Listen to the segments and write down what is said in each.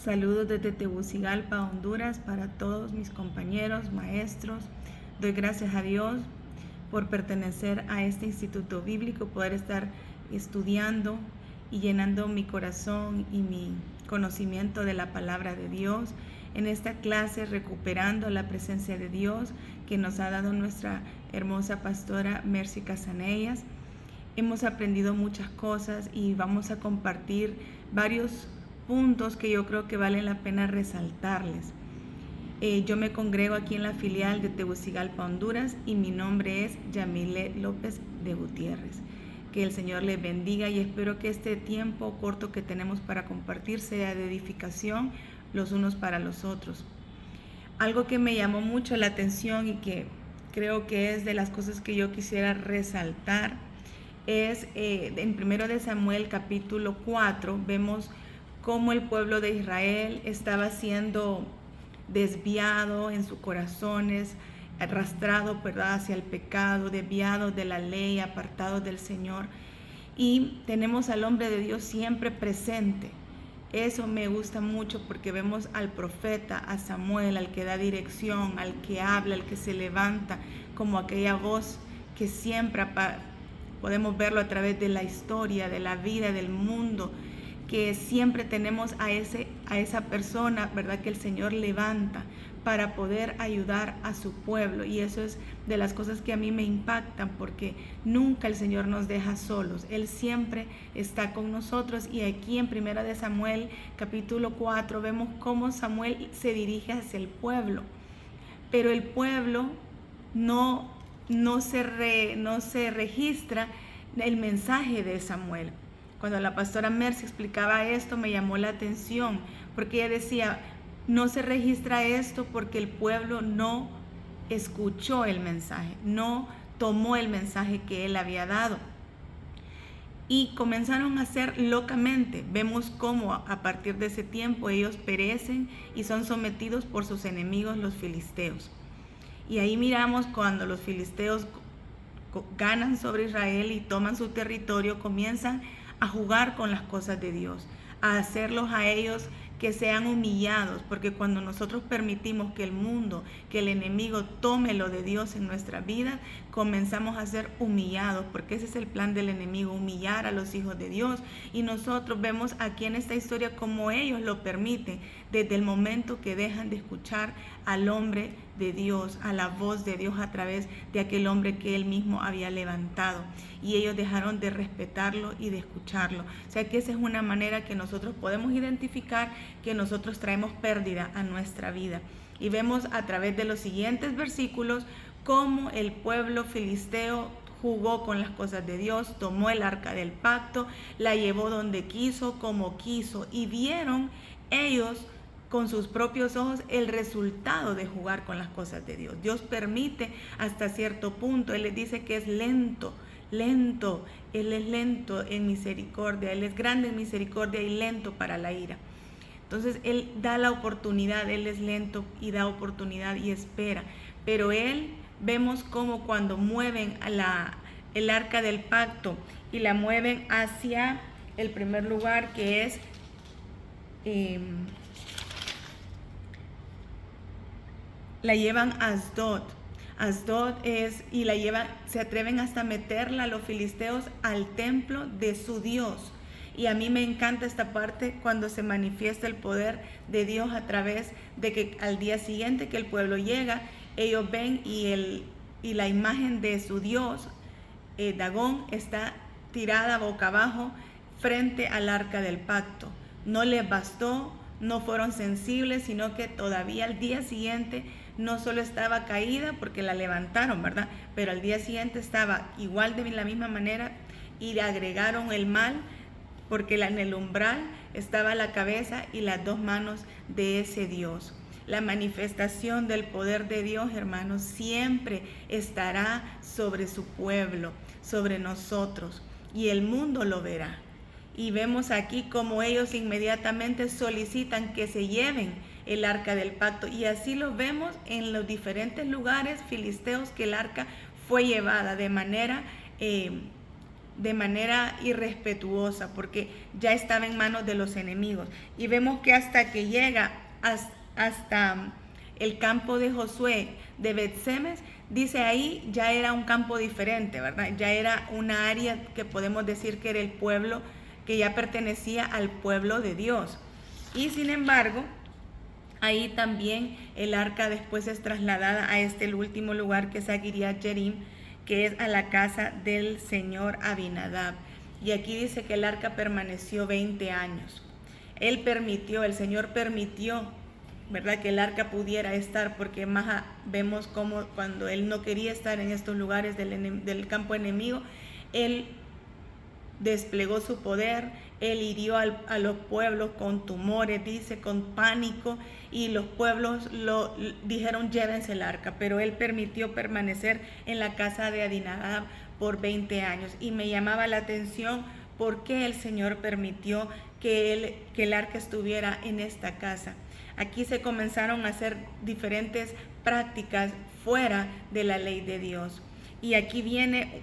Saludos desde Tegucigalpa, Honduras, para todos mis compañeros, maestros. Doy gracias a Dios por pertenecer a este instituto bíblico, poder estar estudiando y llenando mi corazón y mi conocimiento de la palabra de Dios. En esta clase, recuperando la presencia de Dios que nos ha dado nuestra hermosa pastora Mercy Casanellas. Hemos aprendido muchas cosas y vamos a compartir varios puntos que yo creo que vale la pena resaltarles. Yo me congrego aquí en la filial de Tegucigalpa, Honduras, y mi nombre es Yamile López de Gutiérrez. Que el Señor les bendiga y espero que este tiempo corto que tenemos para compartir sea de edificación los unos para los otros. Algo que me llamó mucho la atención y que creo que es de las cosas que yo quisiera resaltar es en 1 de Samuel capítulo 4, vemos cómo el pueblo de Israel estaba siendo desviado en sus corazones, arrastrado, ¿verdad?, hacia el pecado, desviado de la ley, apartado del Señor. Y tenemos al hombre de Dios siempre presente. Eso me gusta mucho porque vemos al profeta, a Samuel, al que da dirección, al que habla, al que se levanta, como aquella voz que siempre podemos verlo a través de la historia, de la vida, del mundo, que siempre tenemos a esa persona, ¿verdad?, que el Señor levanta para poder ayudar a su pueblo. Y eso es de las cosas que a mí me impactan, porque nunca el Señor nos deja solos. Él siempre está con nosotros. Y aquí en 1 de Samuel, capítulo 4, vemos cómo Samuel se dirige hacia el pueblo. Pero el pueblo no se registra el mensaje de Samuel. Cuando la pastora Mercy explicaba esto, me llamó la atención, porque ella decía, no se registra esto porque el pueblo no escuchó el mensaje, no tomó el mensaje que él había dado. Y comenzaron a hacer locamente. Vemos cómo a partir de ese tiempo ellos perecen y son sometidos por sus enemigos, los filisteos. Y ahí miramos cuando los filisteos ganan sobre Israel y toman su territorio, comienzan a jugar con las cosas de Dios, a hacerlos a ellos que sean humillados, porque cuando nosotros permitimos que el mundo, que el enemigo tome lo de Dios en nuestra vida, comenzamos a ser humillados, porque ese es el plan del enemigo, humillar a los hijos de Dios. Y nosotros vemos aquí en esta historia cómo ellos lo permiten, desde el momento que dejan de escuchar al hombre de Dios, a la voz de Dios a través de aquel hombre que él mismo había levantado, y ellos dejaron de respetarlo y de escucharlo. O sea que esa es una manera que nosotros podemos identificar que nosotros traemos pérdida a nuestra vida. Y vemos a través de los siguientes versículos cómo el pueblo filisteo jugó con las cosas de Dios, tomó el arca del pacto, la llevó donde quiso, como quiso, y vieron ellos con sus propios ojos el resultado de jugar con las cosas de Dios. Dios permite hasta cierto punto. Él les dice que es lento, Él es lento en misericordia, Él es grande en misericordia y lento para la ira. Entonces Él da la oportunidad, Él es lento y da oportunidad y espera. Pero vemos cómo cuando mueven el arca del pacto y la mueven hacia el primer lugar, que es la llevan a Asdod. Asdod y la llevan, se atreven hasta meterla los filisteos al templo de su Dios. Y a mí me encanta esta parte cuando se manifiesta el poder de Dios a través de que al día siguiente que el pueblo llega, ellos ven y la imagen de su Dios, Dagón, está tirada boca abajo frente al arca del pacto. No les bastó, no fueron sensibles, sino que todavía al día siguiente no solo estaba caída porque la levantaron, ¿verdad?, pero al día siguiente estaba igual de la misma manera y le agregaron el mal, porque en el umbral estaba la cabeza y las dos manos de ese Dios. La manifestación del poder de Dios, hermanos, siempre estará sobre su pueblo, sobre nosotros, y el mundo lo verá. Y vemos aquí como ellos inmediatamente solicitan que se lleven el arca del pacto, y así lo vemos en los diferentes lugares filisteos que el arca fue llevada de manera de manera irrespetuosa, porque ya estaba en manos de los enemigos. Y vemos que hasta que llega hasta el campo de Josué de Bet-Semes, dice ahí ya era un campo diferente, ¿verdad? Ya era una área que podemos decir que era el pueblo, que ya pertenecía al pueblo de Dios. Y sin embargo, ahí también el arca después es trasladada a el último lugar, que es a Kiriat Jearim, que es a la casa del señor Abinadab. Y aquí dice que el arca permaneció 20 años. El Señor permitió, ¿verdad?, que el arca pudiera estar, porque más vemos como cuando él no quería estar en estos lugares del campo enemigo, él desplegó su poder, él hirió a los pueblos con tumores, dice, con pánico, y los pueblos lo dijeron llévense el arca, pero él permitió permanecer en la casa de Abinadab por 20 años. Y me llamaba la atención por qué el Señor permitió que el arca estuviera en esta casa. Aquí se comenzaron a hacer diferentes prácticas fuera de la ley de Dios. Y aquí viene,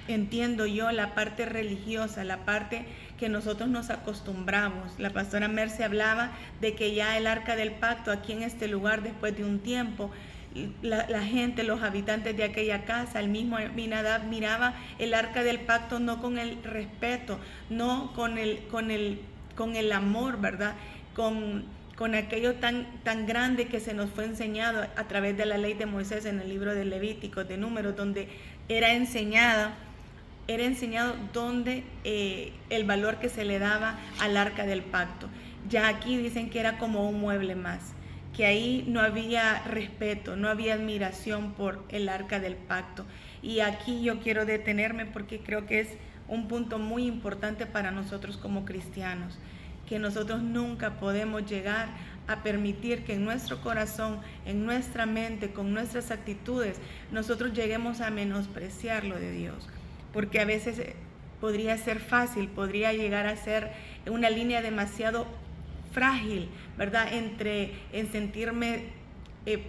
entiendo yo, la parte religiosa, la parte que nosotros nos acostumbramos. La pastora Merce hablaba de que ya el arca del pacto aquí en este lugar, después de un tiempo, la gente, los habitantes de aquella casa, el mismo Abinadab miraba el arca del pacto no con el respeto, no con el amor, ¿verdad? Con aquello tan grande que se nos fue enseñado a través de la ley de Moisés en el libro de Levítico, de Números, donde era enseñado donde el valor que se le daba al arca del pacto. Ya aquí dicen que era como un mueble más, que ahí no había respeto, no había admiración por el arca del pacto. Y aquí yo quiero detenerme porque creo que es un punto muy importante para nosotros como cristianos, que nosotros nunca podemos llegar a permitir que en nuestro corazón, en nuestra mente, con nuestras actitudes, nosotros lleguemos a menospreciar lo de Dios. Porque a veces podría ser fácil, podría llegar a ser una línea demasiado frágil, ¿verdad? En sentirme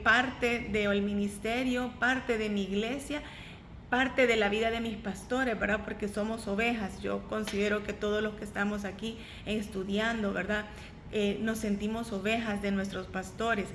parte del ministerio, parte de mi iglesia, parte de la vida de mis pastores, ¿verdad? Porque somos ovejas. Yo considero que todos los que estamos aquí estudiando, ¿verdad? Nos sentimos ovejas de nuestros pastores.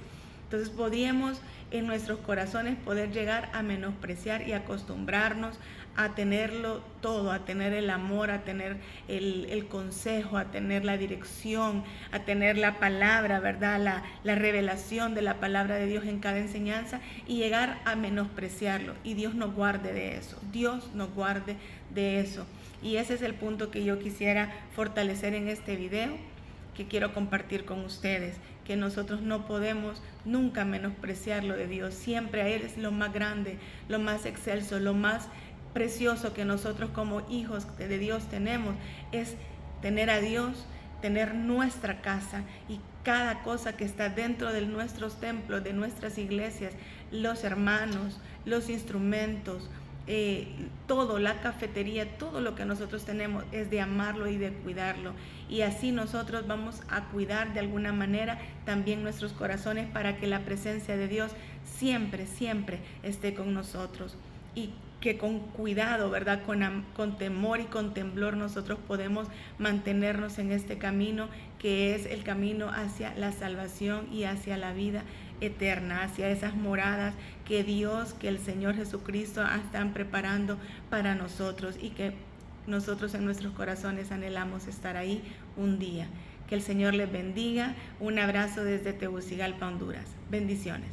Entonces podríamos en nuestros corazones poder llegar a menospreciar y acostumbrarnos a tenerlo todo, a tener el amor, a tener el consejo, a tener la dirección, a tener la palabra, ¿verdad? La revelación de la palabra de Dios en cada enseñanza, y llegar a menospreciarlo. Y Dios nos guarde de eso, Dios nos guarde de eso. Y ese es el punto que yo quisiera fortalecer en este video, que quiero compartir con ustedes, que nosotros no podemos nunca menospreciar lo de Dios. Siempre a Él es lo más grande, lo más excelso, lo más precioso que nosotros como hijos de Dios tenemos, es tener a Dios, tener nuestra casa y cada cosa que está dentro de nuestros templos, de nuestras iglesias, los hermanos, los instrumentos, todo, la cafetería, todo lo que nosotros tenemos es de amarlo y de cuidarlo. Y así nosotros vamos a cuidar de alguna manera también nuestros corazones, para que la presencia de Dios siempre, siempre esté con nosotros. Y que con cuidado, ¿verdad? Con temor y con temblor nosotros podemos mantenernos en este camino, que es el camino hacia la salvación y hacia la vida eterna, hacia esas moradas que Dios, que el Señor Jesucristo están preparando para nosotros, y que nosotros en nuestros corazones anhelamos estar ahí un día. Que el Señor les bendiga. Un abrazo desde Tegucigalpa, Honduras. Bendiciones.